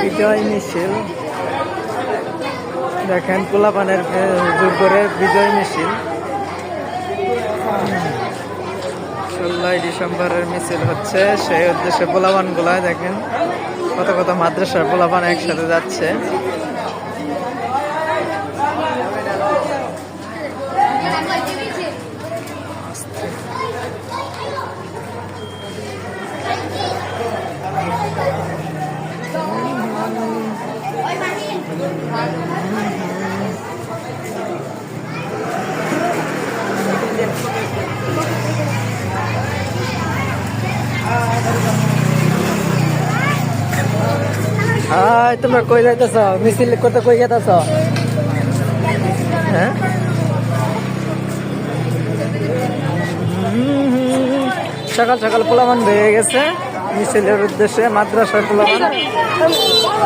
বিজয় মিছিল দেখেন, পোলাপানের জোর করে বিজয় মিছিল। 16ই ডিসেম্বরের মিছিল হচ্ছে, সেই উদ্দেশ্যে পোলাপান গুলায় দেখেন কত কত মাদ্রাসার পোলাপান একসাথে যাচ্ছে। হাই, তোমরা কই যাইতেছ? মিছিল করতে কই যেতেছ? হ্যাঁ, সকাল সকাল পোলাপান বেরিয়ে গেছে মিছিলের উদ্দেশ্যে, মাদ্রাসার পোলাপান।